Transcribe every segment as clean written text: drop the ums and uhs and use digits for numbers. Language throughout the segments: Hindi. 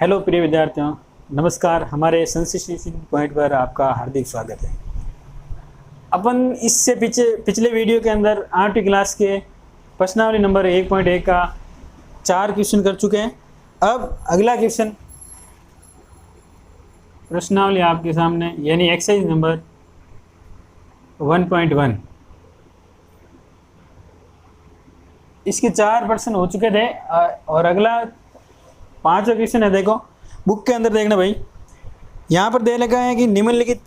हेलो प्रिय विद्यार्थियों, नमस्कार। हमारे संस्कृत पॉइंट पर आपका हार्दिक स्वागत है। अपन इससे पिछले वीडियो के अंदर 8वीं क्लास के प्रश्नावली नंबर 1.1 का 4 क्वेश्चन कर चुके हैं। अब अगला क्वेश्चन प्रश्नावली आपके सामने यानी एक्सरसाइज नंबर 1.1। इसके 4 प्रश्न हो चुके थे और अगला 5वां क्वेश्चन है। देखो बुक के अंदर देखना भाई, यहाँ पर दे लगा है कि निम्नलिखित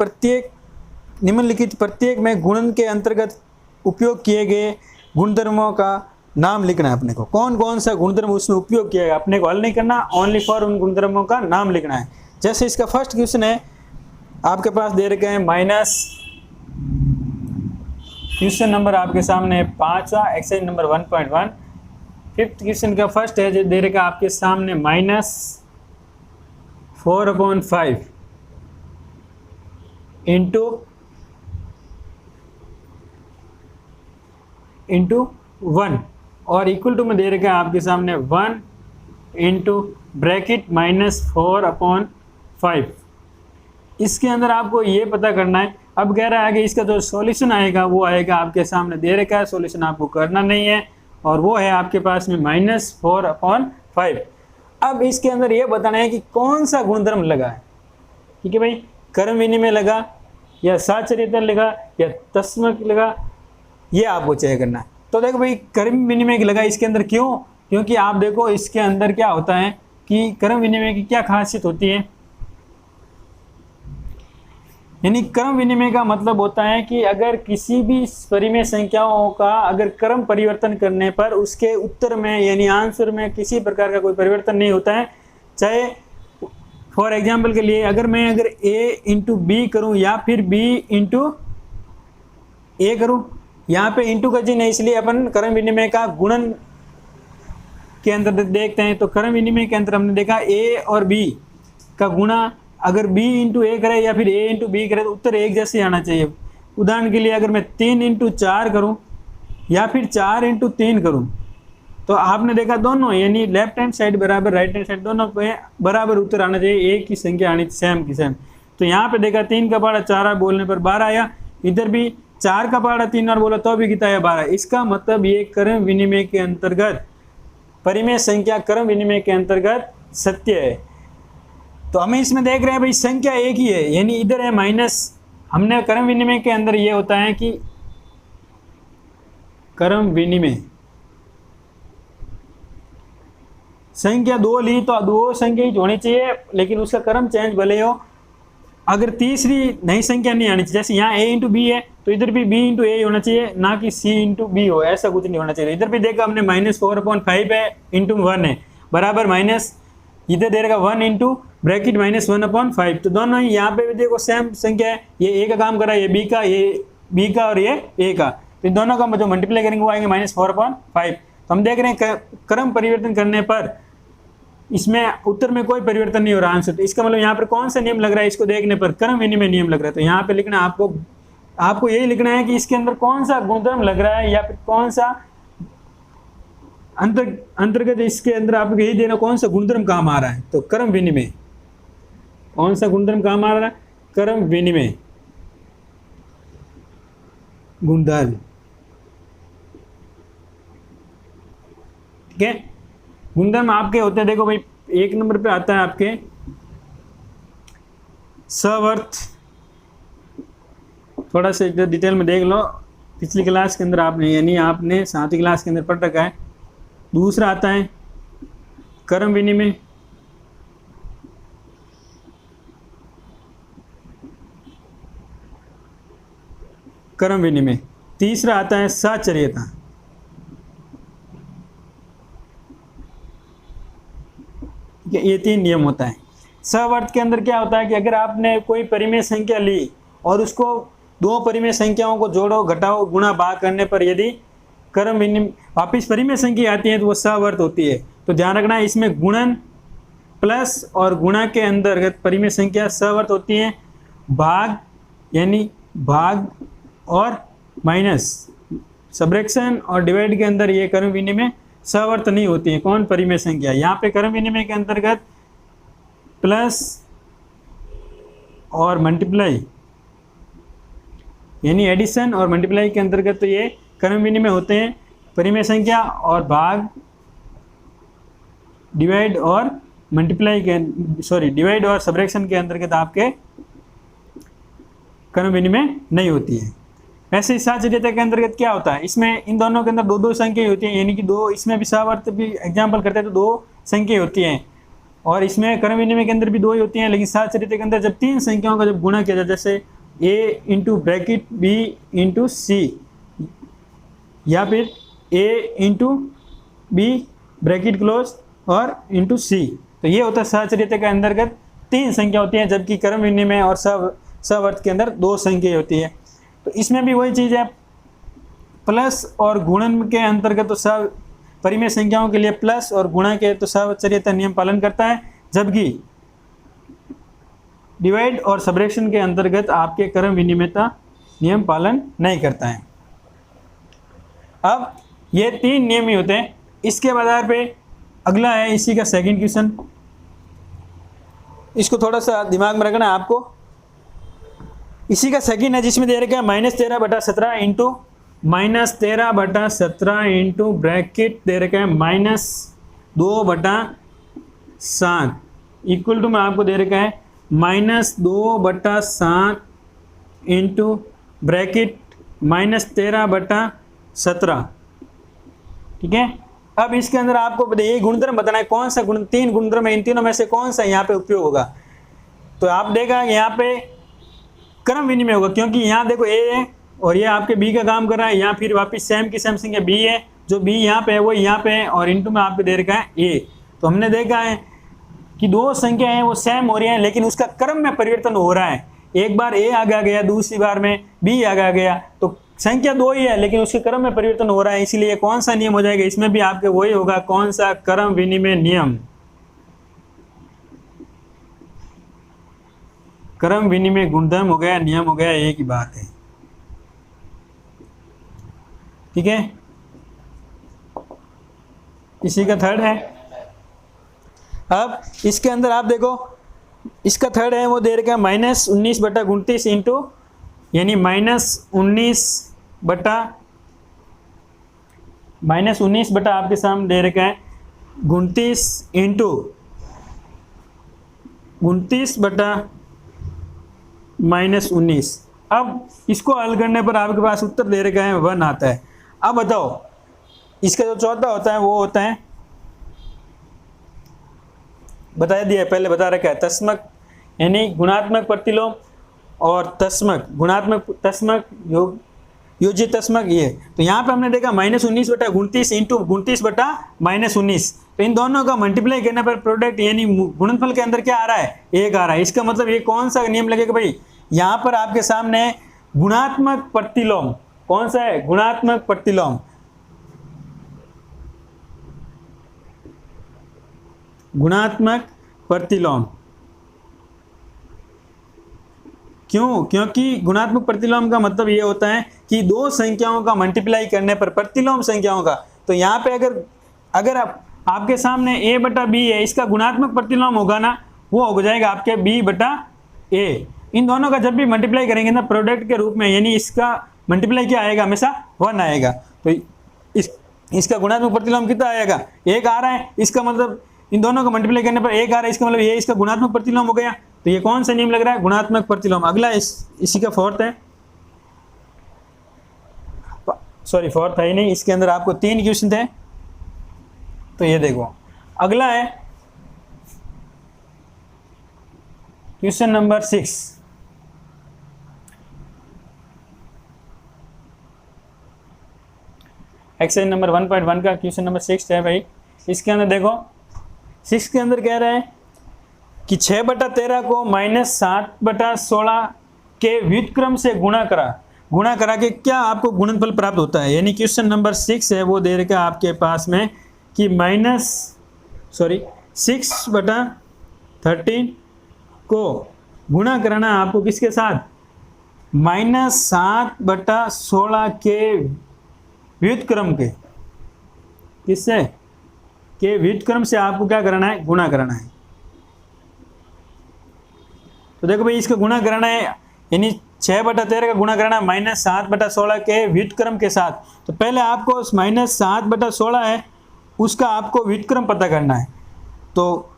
प्रत्येक में गुणन के अंतर्गत उपयोग किए गए गुणधर्मों का नाम लिखना है। अपने को कौन कौन सा गुणधर्म उसमें उपयोग किया गया अपने को हल नहीं करना, ओनली फॉर उन गुणधर्मों का नाम लिखना है। जैसे इसका फर्स्ट क्वेश्चन है आपके पास दे रखे हैं माइनस, क्वेश्चन नंबर आपके सामने 5वां एक्सरसाइज नंबर 1.1। फिफ्थ क्वेश्चन का फर्स्ट है जो दे रखा आपके सामने -4/5 इंटू 1 और इक्वल टू में दे रखा है आपके सामने 1 इंटू ब्रैकेट -4/5। इसके अंदर आपको ये पता करना है। अब कह रहा है कि इसका जो सॉल्यूशन आएगा वो आएगा आपके सामने दे रखा है। सॉल्यूशन आपको करना नहीं है और वो है आपके पास में -4/5। अब इसके अंदर ये बताना है कि कौन सा गुणधर्म लगा है। ठीक है भाई, कर्म विनिमय लगा या साचरित्र लगा या तस्मक लगा, ये आपको चेक करना है। तो देखो भाई, कर्म विनिमय लगा इसके अंदर। क्यों? क्योंकि आप देखो इसके अंदर क्या होता है कि कर्म विनिमय की क्या खासियत होती है। यानी क्रम विनिमय का मतलब होता है कि अगर किसी भी परिमेय संख्याओं का अगर क्रम परिवर्तन करने पर उसके उत्तर में यानी आंसर में किसी प्रकार का कोई परिवर्तन नहीं होता है। चाहे फॉर एग्जांपल के लिए अगर मैं अगर a इंटू बी करूँ या फिर b इंटू ए करूँ, यहाँ पे इंटू का चिन्ह है इसलिए अपन क्रम विनिमय का गुणन के अंदर देखते हैं। तो क्रम विनिमय के अंदर हमने देखा a और b का गुणा अगर b इंटू ए करे या फिर a इंटू बी करे तो उत्तर एक जैसे आना चाहिए। उदाहरण के लिए अगर मैं 3 इंटू 4 करूँ या फिर 4 इंटू 3 करूँ तो आपने देखा दोनों यानी लेफ्ट हैंड साइड बराबर राइट हैंड साइड दोनों पे बराबर उत्तर आना चाहिए, एक ही संख्या आनी सेम की सेम। तो यहाँ पे देखा 3 का पहाड़ा 4 बोलने पर 12 आया, इधर भी 4 का पहाड़ा 3 और बोला तो भी कितना आया 12। इसका मतलब ये क्रम विनिमय के अंतर्गत परिमेय संख्या क्रम विनिमय के अंतर्गत सत्य है। तो हमें इसमें देख रहे हैं भाई संख्या एक ही है, यानी इधर है माइनस। हमने क्रम विनिमय के अंदर ये होता है कि क्रम विनिमय संख्या 2 ली तो 2 संख्या ही होनी चाहिए, लेकिन उसका क्रम चेंज भले हो। अगर तीसरी नई संख्या नहीं आनी चाहिए, जैसे यहाँ a इंटू बी है तो इधर भी b इंटू ए होना चाहिए, ना कि c इंटू बी हो, ऐसा कुछ नहीं होना चाहिए। इधर भी देखा हमने -4/5 है इंटू 1 है बराबर माइनस, इधर दे रखा 1 इंटू ब्रैकेट -1/5। तो दोनों ही यहाँ पे भी देखो सेम संख्या है, ये a का काम करा ये b का, ये b का और ये a का। तो दोनों का जो मल्टीप्लाई करेंगे वो आएंगे -4/5। तो हम देख रहे हैं क्रम परिवर्तन करने पर इसमें उत्तर में कोई परिवर्तन नहीं हो रहा आंसर। तो इसका मतलब यहाँ पर कौन सा नियम लग रहा है, इसको देखने पर क्रम विनिमय नियम लग रहा है। तो यहाँ पे लिखना आपको यही लिखना है कि इसके अंदर कौन सा गुणधर्म लग रहा है या फिर कौन सा अंतर्गत इसके अंदर आपको यही देना कौन सा गुणधर्म काम आ रहा है। तो क्रम विनिमय, कौन सा गुणधर्म काम आ रहा है, क्रम विनिमय गुणधर्म। ठीक है, गुणधर्म आपके होते हैं। देखो भाई 1 नंबर पे आता है आपके सवर्त। थोड़ा सा डिटेल में देख लो, पिछली क्लास के अंदर आपने यानी आपने 7वीं क्लास के अंदर पढ़ रखा है। दूसरा आता है क्रम विनिमय, क्रम विनिमय। तीसरा आता है साचर्यता। ये 3 नियम होता है। सवर्त के अंदर क्या होता है कि अगर आपने कोई परिमेय संख्या ली और उसको 2 परिमेय संख्याओं को जोड़ो घटाओ गुणा भाग करने पर यदि क्रम विनिमय वापिस परिमेय संख्या आती है तो वो सवर्त होती है। तो ध्यान रखना इसमें गुणन प्लस और गुणा के अंतर्गत परिमेय संख्या सवर्त होती है। भाग यानी भाग और माइनस सब्ट्रैक्शन और डिवाइड के अंदर ये क्रम विनिमय सवर्त नहीं होती है। कौन? परिमेय संख्या। यहाँ पे क्रम विनिमय के अंतर्गत प्लस और मल्टीप्लाई यानी एडिशन और मल्टीप्लाई के अंतर्गत तो ये क्रम विनिमय होते हैं। परिमेय संख्या और भाग डिवाइड और मल्टीप्लाई के डिवाइड और सबट्रैक्शन के अंतर्गत आपके क्रम विनिमय नहीं होती है। ऐसे ही साचर्यता के अंतर्गत क्या होता है, इसमें इन दोनों के अंदर दो दो संख्याएं होती हैं, यानी कि दो, इसमें भी सहावर्त भी एग्जाम्पल करते हैं तो दो संख्याएं होती हैं, और इसमें क्रम विनिमय के अंदर भी दो ही होती हैं। लेकिन साचर्यता के अंदर जब तीन संख्याओं का जब गुणा किया जाए, जैसे a into bracket b into C या फिर a into B bracket close और इंटू सी, तो ये होता है साचर्यता के अंतर्गत तीन संख्या होती हैं, जबकि क्रम विनिमय और सहावर्त के अंदर दो संख्या होती है। तो इसमें भी वही चीज़ है, प्लस और गुणन के अंतर्गत तो सब परिमेय संख्याओं के लिए प्लस और गुणा के तो साचर्यता नियम पालन करता है, जबकि डिवाइड और सबट्रैक्शन के अंतर्गत आपके क्रम विनिमयता नियम पालन नहीं करता है। अब ये तीन नियम ही होते हैं। इसके आधार पे अगला है इसी का सेकंड क्वेश्चन, इसको थोड़ा सा दिमाग में रखना है आपको। इसी का सेकंड है जिसमें दे रखा है -13/17 इंटू -13/17 इंटू ब्रैकेट दे रखा है -2/7 इक्वल टू में आपको दे रखा है -2/7 इंटू ब्रैकेट -13/17। ठीक है, अब इसके अंदर आपको ये गुणधर्म बताना है, कौन सा गुण, तीन गुणधर्म है, इन तीनों में से कौन सा यहाँ पे उपयोग होगा। तो आप देखा यहाँ पे क्रम विनिमय होगा, क्योंकि यहाँ देखो ए है और ये आपके बी का काम कर रहा है, यहाँ फिर वापस सेम की सेम संख्या बी है, जो बी यहाँ पे है वो यहाँ पे है, और इनटू में आपको दे रखा है ए। तो हमने देखा है कि दो संख्या है वो सेम हो रही है, लेकिन उसका क्रम में परिवर्तन हो रहा है। एक बार ए आगे गया, दूसरी बार में बी आगे गया, तो संख्या दो ही है लेकिन उसके क्रम में परिवर्तन हो रहा है। इसीलिए कौन सा नियम हो जाएगा, इसमें भी आपके वही होगा, कौन सा, क्रम विनिमय नियम। क्रम विनिमय गुणधर्म हो गया, नियम हो गया, एक ही बात है। ठीक है, इसी का थर्ड है। अब इसके अंदर आप देखो, इसका थर्ड है वो दे रखा है -19/29 इंटू यानी -19 बटा आपके सामने दे रखा है 29 इंटू 29/-19। अब इसको हल करने पर आपके पास उत्तर दे रखा है 1 आता है। अब बताओ इसका जो चौथा होता है वो होता है, बता दिया पहले, बता रखा है तस्मक यानी गुणात्मक प्रतिलोम और तस्मक, गुणात्मक तस्मक योजित तस्मक ये। तो यहाँ पे हमने देखा -19/29 इंटू 29/-19। तो इन दोनों का मल्टीप्लाई करने पर प्रोडक्ट यानी गुणनफल के अंदर क्या आ रहा है, 1 आ रहा है। इसका मतलब ये कौन सा नियम लगेगा भाई, यहाँ पर आपके सामने गुणात्मक प्रतिलोम, कौन सा है, गुणात्मक प्रतिलोम। गुणात्मक प्रतिलोम क्यों, क्योंकि गुणात्मक प्रतिलोम का मतलब ये होता है कि दो संख्याओं का मल्टीप्लाई करने पर प्रतिलोम संख्याओं का, तो यहाँ पे अगर आपके सामने a/b है, इसका गुणात्मक प्रतिलोम होगा ना, वो हो जाएगा आपके b/a। इन दोनों का जब भी मल्टीप्लाई करेंगे ना प्रोडक्ट के रूप में, यानी इसका मल्टीप्लाई क्या आएगा, हमेशा 1 आएगा। तो इसका गुणात्मक प्रतिलोम कितना आएगा, 1 आ रहा है। इसका मतलब इन दोनों का मल्टीप्लाई करने पर 1 आ रहा है, इसका मतलब ये इसका गुणात्मक प्रतिलोम हो गया। तो ये कौन सा नियम लग रहा है, गुणात्मक प्रतिलोम। अगला इसी का फोर्थ है, सॉरी फोर्थ है ही नहीं, इसके अंदर आपको 3 क्वेश्चन थे। तो ये देखो अगला है क्वेश्चन नंबर 6। एक्सरसाइज नंबर 1.1 का क्वेश्चन नंबर 6 है भाई। इसके अंदर देखो 6 के अंदर कह रहा है कि 6/13 को -7/16 के व्युत्क्रम से गुणा करा के क्या आपको गुणनफल प्राप्त होता है। यानी क्वेश्चन नंबर 6 है वो दे रखा आपके पास में कि 6/13 को गुणा कराना आपको किसके साथ, -7/16 के व्युत्क्रम के, किससे, के व्युत्क्रम से आपको क्या कराना है, गुणा कराना है। तो देखो भाई इसका गुणा करना है, यानी 6/13 का गुणा करना है -7/16 के व्युत्क्रम के साथ। तो पहले आपको -7/16 है उसका आपको व्युत्क्रम पता करना है। तो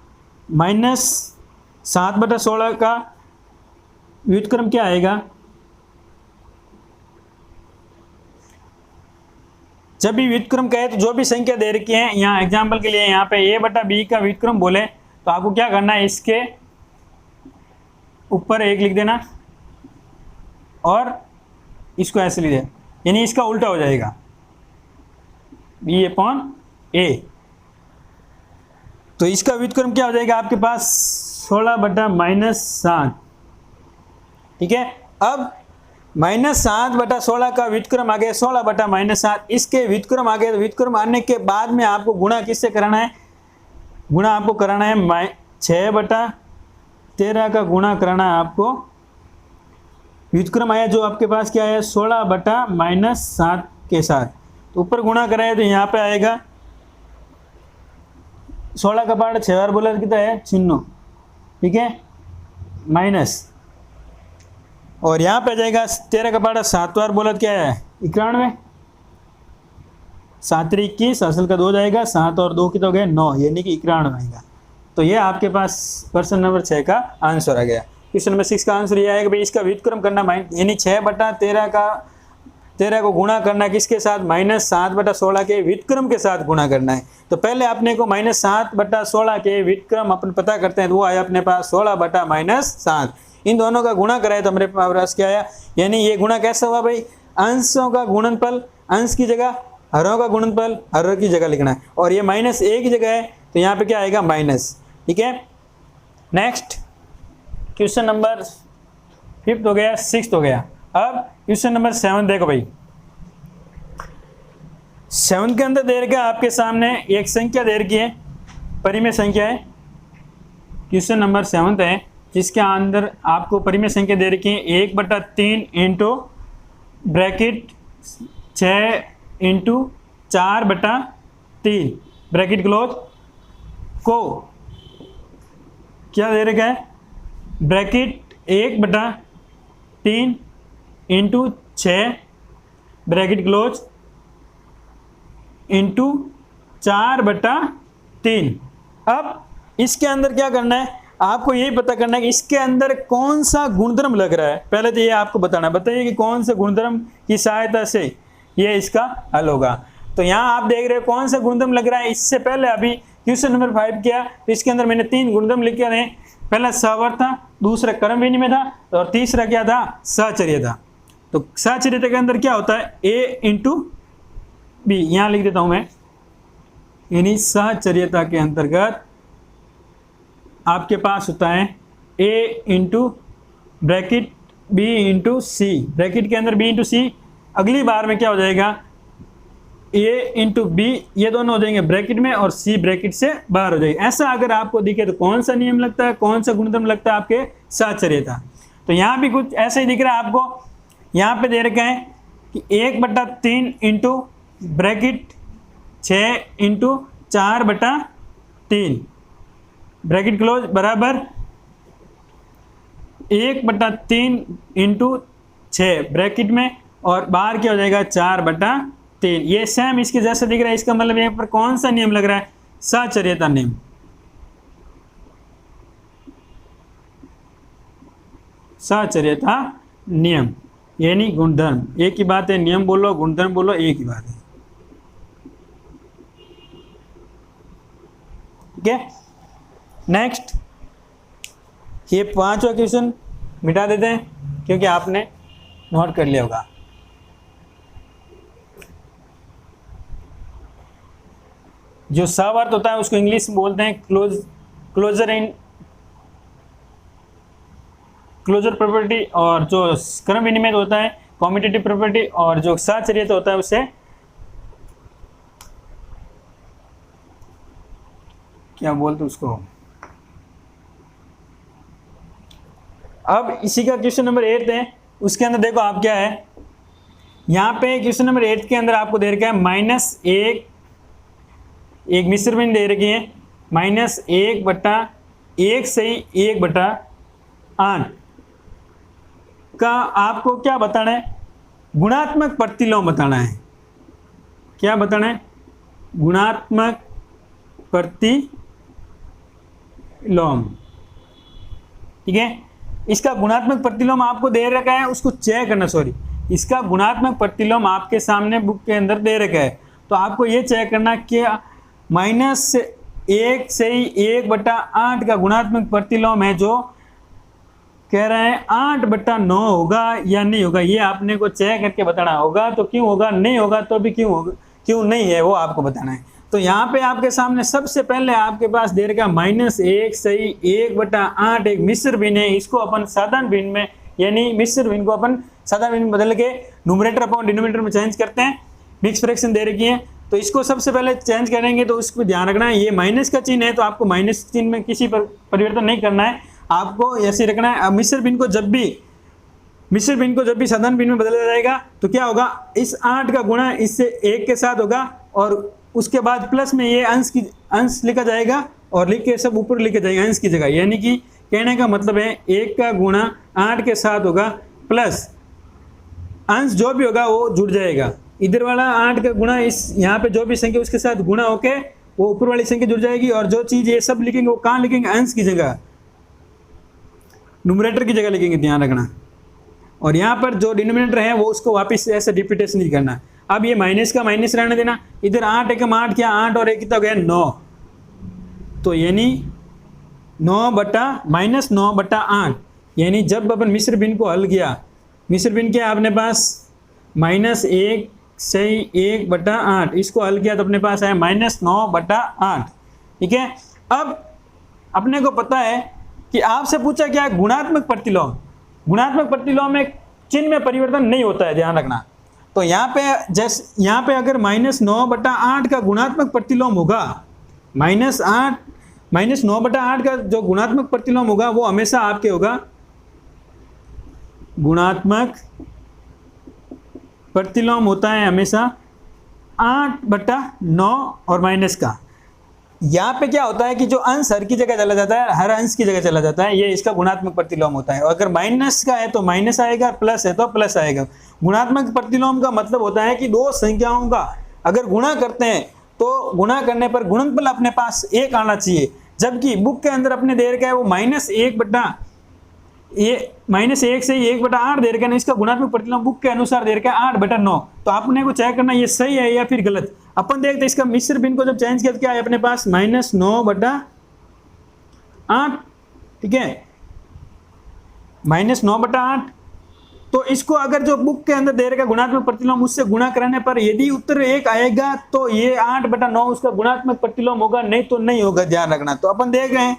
-7/16 का व्युत्क्रम क्या आएगा, जब भी व्युत्क्रम कहे तो जो भी संख्या दे रखी है, यहाँ एग्जाम्पल के लिए यहाँ पे a/b का व्युत्क्रम बोले तो आपको क्या करना है, इसके ऊपर 1 लिख देना और इसको ऐसे लिख देना, यानी इसका उल्टा हो जाएगा b/a। तो इसका व्युत्क्रम क्या हो जाएगा आपके पास 16/-7। ठीक है, अब -7/16 का व्युत्क्रम आ गया 16/-7, इसके व्युत्क्रम आ गया। तो व्युत्क्रम आने के बाद में आपको गुणा किससे कराना है, गुणा आपको कराना है 6/13 का गुणा कराना है आपको। व्युत्क्रम आया जो आपके पास क्या है 16/-7 के साथ, तो ऊपर गुणा कराए तो यहाँ पे आएगा 16 का पार्ट 6 बार बोला कितना है 96, ठीक है, माइनस, और यहाँ पे जाएगा 13 का पार्ट 7 बार बोला क्या है 91, 7×3 असल का 2 जाएगा, 7 और 2 कितना हो गया 9, यानी कि 91 आएगा। तो ये आपके पास प्रश्न नंबर 6 का आंसर आ गया। क्वेश्चन नंबर 6 का आंसर ये आएगा भाई इसका व्युत्क्रम करना यानी 6/13 का 13 को गुणा करना किसके साथ, -7/16 के व्युत्क्रम के साथ गुणा करना है। तो पहले अपने को -7/16 के व्युत्क्रम अपन पता करते हैं, तो वो आया अपने पास 16/-7। इन दोनों का गुणा कराए तो हमारे पास क्या आया, यानी ये गुणा कैसा हुआ भाई, अंशों का गुणनफल अंश की जगह, हरों का गुणनफल हर की जगह लिखना है, और ये -1 की जगह है तो यहाँ पे क्या आएगा माइनस। ठीक है, नेक्स्ट क्वेश्चन नंबर 5 हो गया, 6 हो गया। अब क्वेश्चन नंबर 7 देखो भाई, 7 के अंदर दे रखा आपके सामने एक संख्या दे रखी है, परिमेय संख्या है। क्वेश्चन नंबर 7 है जिसके अंदर आपको परिमेय संख्या दे रखी है 1/3 into bracket 6 into 4/3 bracket close को क्या दे रखा है, bracket 1/3 into 6 bracket close into 4/3। अब इसके अंदर क्या करना है, आपको यही पता करना है कि इसके अंदर कौन सा गुणधर्म लग रहा है। पहले तो ये आपको बताना है, बताइए कि कौन से गुणधर्म की सहायता से ये इसका हल होगा। तो यहाँ आप देख रहे हो कौन सा गुणधर्म लग रहा है। इससे पहले अभी क्वेश्चन नंबर 5 किया तो इसके अंदर मैंने 3 गुणधर्म लिखे थे, पहला सहवर्त था, दूसरा क्रम विनिमय था, और तीसरा क्या था, सहचर्य था। तो सहचर्यता के अंदर क्या होता है, a इंटू बी, यहाँ लिख देता हूं मैं, यानी सहचर्यता के अंतर्गत आपके पास होता है a into bracket b into C, bracket के अंदर b इंटू सी, अगली बार में क्या हो जाएगा a इंटू बी, ये दोनों हो जाएंगे ब्रैकेट में और c ब्रैकेट से बाहर हो जाएगा। ऐसा अगर आपको दिखे तो कौन सा नियम लगता है, कौन सा गुणधर्म लगता है आपके सहचर्यता। तो यहाँ भी कुछ ऐसा ही दिख रहा है आपको, यहाँ पे दे रखा है कि 1/3 into bracket 6 into 4/3 bracket close बराबर 1/3 इंटू 6 ब्रैकेट में, और बाहर क्या हो जाएगा 4/3। ये सेम इसके जैसा दिख रहा है, इसका मतलब यहाँ पर कौन सा नियम लग रहा है, सहचर्यता नियम। सहचर्यता नियम यानी गुणधर्म, एक ही बात है, नियम बोलो गुणधर्म बोलो एक ही बात है। ठीक है, नेक्स्ट ये 5वां क्वेश्चन मिटा देते हैं क्योंकि आपने नोट कर लिया होगा। जो सहवर्त होता है उसको इंग्लिश में बोलते हैं क्लोजर प्रॉपर्टी, और जो क्रम विनिमय होता है कॉम्यूटेटिव प्रॉपर्टी, और जो सहचर्यता होता है उसे क्या बोलते उसको। अब इसी का क्वेश्चन नंबर 8 है, उसके अंदर देखो आप क्या है, यहाँ पे क्वेश्चन नंबर 8 के अंदर आपको दे रखा है -1, एक मिश्र बिंदु दे रखी है -1/1 सही 1/, 8 का आपको क्या बताना है, गुणात्मक प्रतिलोम बताना है। क्या बताना है, गुणात्मक प्रतिलोम। ठीक है, इसका गुणात्मक प्रतिलोम आपको दे रखा है, उसको चेक करना, सॉरी इसका गुणात्मक प्रतिलोम आपके सामने बुक के अंदर दे रखा है, तो आपको ये चेक करना कि -1 से 1/8 का गुणात्मक प्रतिलोम है, जो कह रहे हैं 8/9 होगा या नहीं होगा, ये आपने को चेक करके बताना होगा। तो क्यों होगा, नहीं होगा तो भी क्यों होगा, क्यों नहीं है वो आपको बताना है। तो यहाँ पे आपके सामने सबसे पहले आपके पास दे रखा -1 से 1/8 एक मिश्र भिन्न है, इसको अपन साधारण भिन्न में, यानी मिश्र भिन्न को अपन साधारण भिन्न में बदल के न्यूमरेटर अपॉन डिनोमिनेटर में चेंज करते हैं। मिक्स फ्रैक्शन दे रखी है, तो इसको सबसे पहले चेंज करेंगे, तो उसको ध्यान रखना है ये माइनस का चिन्ह है, तो आपको माइनस चिन्ह में किसी पर परिवर्तन नहीं करना है, आपको ऐसे रखना है। अब मिश्र भिन्न को जब भी साधारण भिन्न में बदला जाएगा तो क्या होगा, इस 8 का गुणा इससे 1 के साथ होगा, और उसके बाद प्लस में ये अंश लिखा जाएगा, और लिख के सब ऊपर लिखा जाएगा अंश की जगह। यानी कि कहने का मतलब है 1 का गुणा 8 के साथ होगा, प्लस अंश जो भी होगा वो जुड़ जाएगा। इधर वाला 8 का गुणा इस यहाँ पे जो भी संख्या उसके साथ गुणा होके वो ऊपर वाली संख्या जुड़ जाएगी, और जो चीज़ ये सब लिखेंगे वो कहाँ लिखेंगे, अंश की जगह, न्यूमरेटर की जगह लिखेंगे, ध्यान रखना। और यहाँ पर जो डिनोमिनेटर है वो उसको वापस ऐसे रिपीटेशन नहीं करना। अब ये माइनस का माइनस रहने देना, इधर 8 एकम 8 क्या, 8 और 1 कितना हो गया 9, तो यानी 9/8, यानी जब अपन मिश्र भिन्न को हल किया, मिश्र भिन्न क्या अपने पास -1 से 1/8, इसको हल किया तो अपने पास आया -9/8। ठीक है, अब अपने को पता है कि आपसे पूछा क्या है, गुणात्मक प्रतिलोम। गुणात्मक प्रतिलोम में चिन्ह में परिवर्तन नहीं होता है, ध्यान रखना। तो यहाँ पे अगर -9/8 का गुणात्मक प्रतिलोम होगा, -9/8 का जो गुणात्मक प्रतिलोम होगा वो हमेशा आपके होगा गुणात्मक प्रतिलोम होता है हमेशा 8/9 और माइनस का। यहाँ पे क्या होता है कि जो अंश हर की जगह चला जाता है, हर अंश की जगह चला जाता है, ये इसका गुणात्मक प्रतिलोम होता है। और अगर माइनस का है तो माइनस आएगा, प्लस है तो प्लस आएगा। गुणात्मक प्रतिलोम का मतलब होता है कि दो संख्याओं का अगर गुणा करते हैं तो गुणा करने पर गुणनफल अपने पास 1 आना चाहिए, जबकि बुक के अंदर अपने दे रखा है वो -1 से 1/8 दे रखा है, इसका गुणात्मक प्रतिलोम बुक के अनुसार दे रखा है 8/9। तो आपने को चेक करना ये सही है या फिर गलत। अपन देखते हैं इसका मिश्र भिन्न को जब चेंज किया तो क्या है अपने पास -9/8। ठीक है, -9/8। तो इसको अगर जो बुक के अंदर दे रखा गुणात्मक प्रतिलोम उससे गुणा करने पर यदि उत्तर 1 आएगा तो ये 8/9 उसका गुणात्मक प्रतिलोम होगा, नहीं तो नहीं होगा, ध्यान रखना। तो अपन देख रहे हैं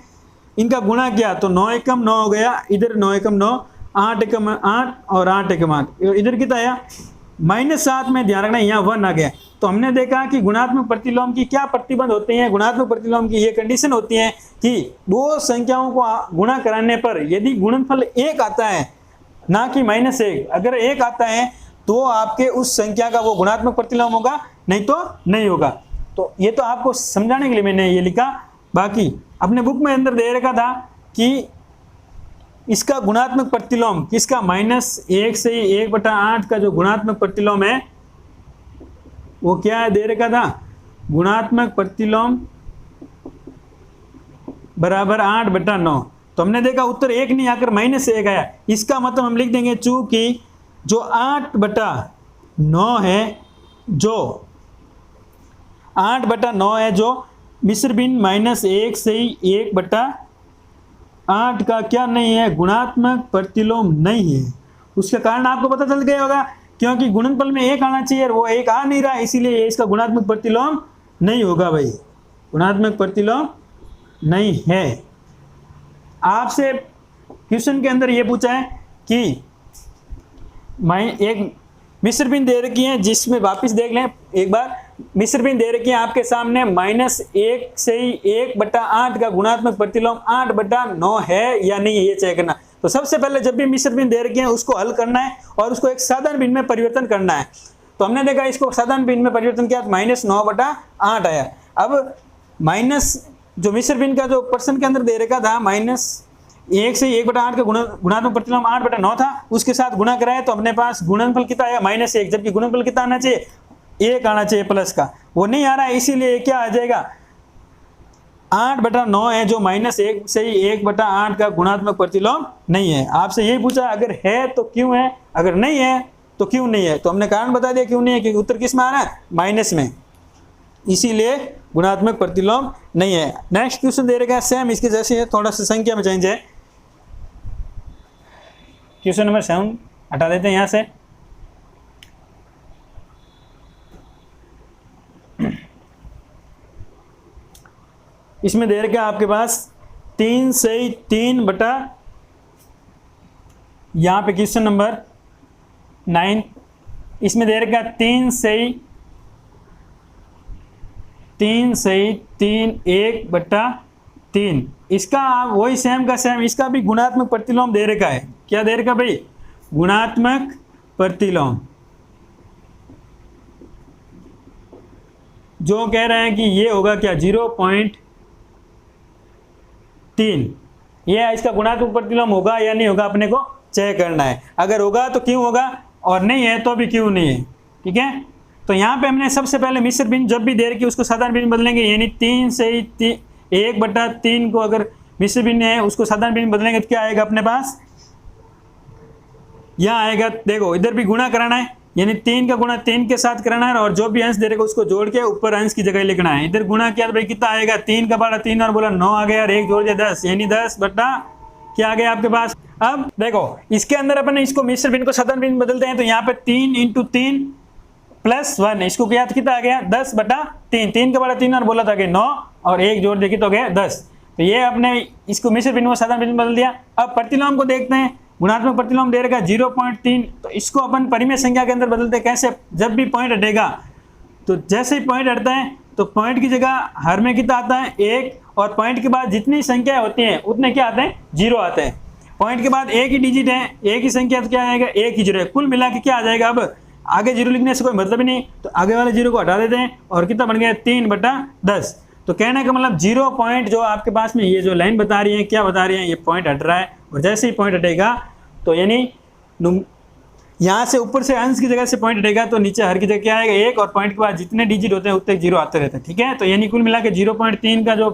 इनका गुणा किया तो 9 एकम 9 हो गया, इधर 9 एकम 9, 8 एकम 8 और 8 एकम 8, इधर कितना आया -7 में, ध्यान रखना यहाँ 1 आ गया। तो हमने देखा कि गुणात्मक प्रतिलोम की क्या प्रतिबंध होते हैं। गुणात्मक प्रतिलोम की ये कंडीशन होती है कि दो संख्याओं को गुणा कराने पर यदि गुणनफल 1 आता है, ना कि -1, अगर 1 आता है तो आपके उस संख्या का वो गुणात्मक प्रतिलोम होगा, नहीं तो नहीं होगा। तो ये तो आपको समझाने के लिए मैंने ये लिखा। बाकी अपने बुक में अंदर दे रखा था कि इसका गुणात्मक प्रतिलोम किसका, -1 से 1/8 का जो गुणात्मक प्रतिलोम है वो क्या है, दे रखा था गुणात्मक प्रतिलोम बराबर 8/9। तो हमने देखा उत्तर 1 नहीं आकर -1 आया। इसका मतलब हम लिख देंगे चूंकि जो 8/9 है, जो 8/9 है, जो मिश्र भिन्न -1 से 1/8 का क्या नहीं है, गुणात्मक प्रतिलोम नहीं है। उसका कारण आपको पता चल गया होगा, क्योंकि गुणनफल में 1 आना चाहिए और वो 1 आ नहीं रहा, इसीलिए इसका गुणात्मक प्रतिलोम नहीं होगा भाई, गुणात्मक प्रतिलोम नहीं है। आपसे क्वेश्चन के अंदर ये पूछा है कि एक मिश्र भिन्न दे रखी है, जिसमें वापस देख लें एक बार, मिश्र भिन्न दे रखी है आपके सामने -1 से 1/8 का गुणात्मक प्रतिलोम 8/9 है या नहीं, ये चेक करना। तो सबसे पहले जब भी मिश्र भिन्न दे रखी है उसको हल करना है और उसको एक साधारण भिन्न में परिवर्तन करना है। तो हमने देखा इसको साधारण भिन्न में परिवर्तन किया तो -9/8 आया। अब माइनस जो मिश्र भिन्न का जो पर्सन के अंदर दे रखा था 1 से 1/8 का गुणात्मक प्रतिलोम 8/9 था, उसके साथ गुणा कराया तो अपने पास गुणनफल कितना आएगा -1, जबकि गुणनफल कितना आना चाहिए 1 आना चाहिए प्लस का, वो नहीं आ रहा है, इसीलिए क्या आ जाएगा 8/9 है जो -1 से ही 1/8 का गुणात्मक प्रतिलोम नहीं है। आपसे यही पूछा अगर है तो क्यों है, अगर नहीं है तो क्यों नहीं है, तो हमने कारण बता दिया क्यों नहीं है, क्योंकि उत्तर किस में आ रहा है माइनस में, इसीलिए गुणात्मक प्रतिलोम नहीं है। नेक्स्ट क्वेश्चन दे रखा है सेम इसके जैसे है, थोड़ा सा संख्या में चेंज है। क्वेश्चन नंबर 7 हटा देते हैं यहां से। इसमें दे रखा है आपके पास 3 से 3 बटा, यहां पे क्वेश्चन नंबर 9, इसमें दे रखा है 3 से 3 1/3, इसका वही सेम का सेम, इसका भी गुणात्मक प्रतिलोम दे रखा है। क्या दे रखा भाई, गुणात्मक प्रतिलोम, जो कह रहे हैं कि ये होगा क्या 0.3, ये इसका गुणात्मक प्रतिलोम होगा या नहीं होगा अपने को चेक करना है, अगर होगा तो क्यों होगा और नहीं है तो भी क्यों नहीं है। ठीक है, तो यहाँ पे हमने सबसे पहले मिश्र भिन्न जब भी दे रखी उसको साधारण भिन्न बदलेंगे, यानी 3 से 1/3 को अगर मिश्र भिन्न है उसको साधारण भिन्न बदलेंगे तो क्या आएगा अपने पास, यहाँ आएगा, देखो इधर भी गुणा कराना है, यानी 3 का गुणा 3 के साथ कराना है और जो भी अंश दे रखा उसको जोड़ के ऊपर अंश की जगह लिखना है। इधर गुणा किया तो भाई कितना आएगा 3 का बड़ा 3 और बोला 9 आ गया और 1 जोड़ दिया 10, यानी 10 बटा क्या आ गया आपके पास। अब देखो इसके अंदर अपन इसको मिश्र भिन्न को साधारण भिन्न बदलते हैं, तो यहाँ पे 3 × 3 + 1, इसको क्या कितना आ गया 10/3, 3 का बड़ा 3 और बोला था कि 9 और 1 जोड़ देखी तो गया 10, तो ये अपने इसको मिश्र भिन्न को साधारण भिन्न बदल दिया। अब प्रतिलोम को देखते हैं, गुणात्मक प्रतिलोम दे रखा 0.3, तो इसको अपन परिमेय संख्या के अंदर बदलते हैं कैसे, जब भी पॉइंट हटेगा तो जैसे ही पॉइंट हटता है तो पॉइंट की जगह हर में कितना आता है 1, और पॉइंट के बाद जितनी संख्या होती हैं उतने क्या आते हैं 0 आते हैं। पॉइंट के बाद एक ही डिजिट है, एक ही संख्या, तो क्या आएगा 1 ही 0 है, कुल मिला के क्या आ जाएगा, अब आगे 0 लिखने से कोई मतलब ही नहीं, तो आगे वाले 0 को हटा देते हैं और कितना बन गया 3/10। तो कहने का मतलब 0 पॉइंट जो आपके पास में ये जो लाइन बता रही है क्या बता रही है, ये पॉइंट हट रहा है, और जैसे ही पॉइंट हटेगा तो यानी यहाँ से ऊपर से अंश की जगह से पॉइंट हटेगा तो नीचे हर की जगह क्या आएगा 1, और पॉइंट के बाद जितने डिजिट होते हैं उतने 0 आते रहते हैं। ठीक है, तो यानी कुल मिला के 0.3 का जो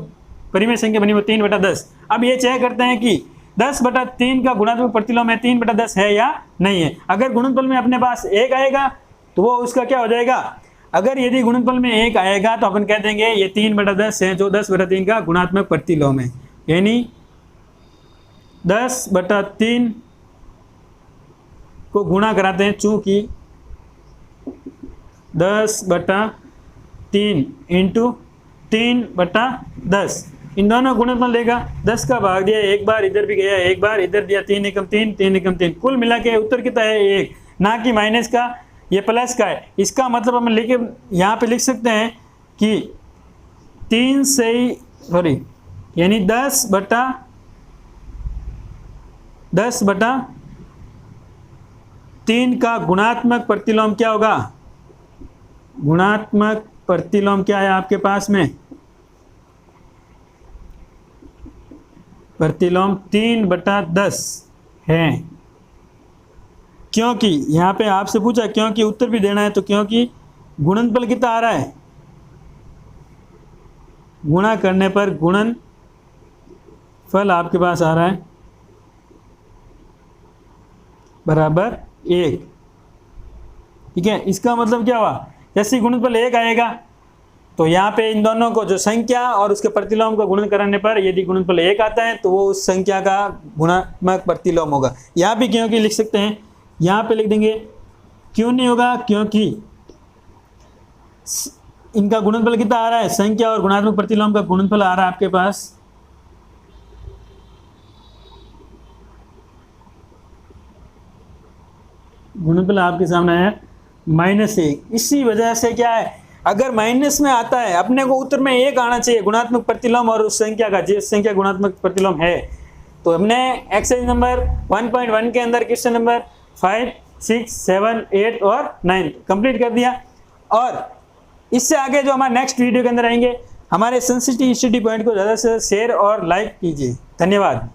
परिमेय संख्या बनी वो 3/10। अब ये चेक करते हैं कि 10/3 का गुणात्मक प्रतिलोम है 3/10 है या नहीं है। अगर गुणनफल में अपने पास 1 आएगा तो वो उसका क्या हो जाएगा, अगर यदि गुणनफल में 1 आएगा तो अपन कह देंगे ये 3/10 है, जो 10/3 का गुणात्मक प्रतिलोम है, यानी 10/3 को गुणा कराते हैं, चूंकि 10/3 × 3/10 इन दोनों गुणनफल देगा, 10 का भाग दिया एक बार, इधर भी गया एक बार, इधर दिया 3 × 3 3 × 3, कुल मिला के उत्तर कितना है 1, ना कि माइनस का, ये प्लस का है। इसका मतलब हम लिखे यहाँ पे लिख सकते हैं कि 3 से यानी 10/3 का गुणात्मक प्रतिलोम क्या होगा, गुणात्मक प्रतिलोम क्या है आपके पास में, प्रतिलोम 3/10 है। क्योंकि यहाँ पे आपसे पूछा, क्योंकि उत्तर भी देना है, तो क्योंकि गुणनफल कितना आ रहा है, गुणा करने पर गुणनफल आपके पास आ रहा है बराबर 1। ठीक है, इसका मतलब क्या हुआ, जैसे गुणनफल 1 आएगा तो यहाँ पे इन दोनों को जो संख्या और उसके प्रतिलोम को गुणन करने पर यदि गुणनफल 1 आता है तो वो उस संख्या का गुणात्मक प्रतिलोम होगा। यहाँ भी क्योंकि लिख सकते हैं, यहाँ पे लिख देंगे क्यों नहीं होगा, क्योंकि इनका गुणनफल कितना आ रहा है, संख्या और गुणात्मक प्रतिलोम का गुणनफल आ रहा है आपके पास गुणनफल आपके सामने है -1। इसी वजह से क्या है, अगर माइनस में आता है अपने को उत्तर में 1 आना चाहिए गुणात्मक प्रतिलोम और उस संख्या का जिस संख्या गुणात्मक प्रतिलोम है। तो हमने एक्सरसाइज नंबर 1.1 के अंदर क्वेश्चन नंबर 5, 6, 7, 8 और 9 कंप्लीट कर दिया, और इससे आगे जो हमारे नेक्स्ट वीडियो के अंदर आएंगे, हमारे सेंसिटिव पॉइंट को ज़्यादा से शेयर और लाइक कीजिए। धन्यवाद।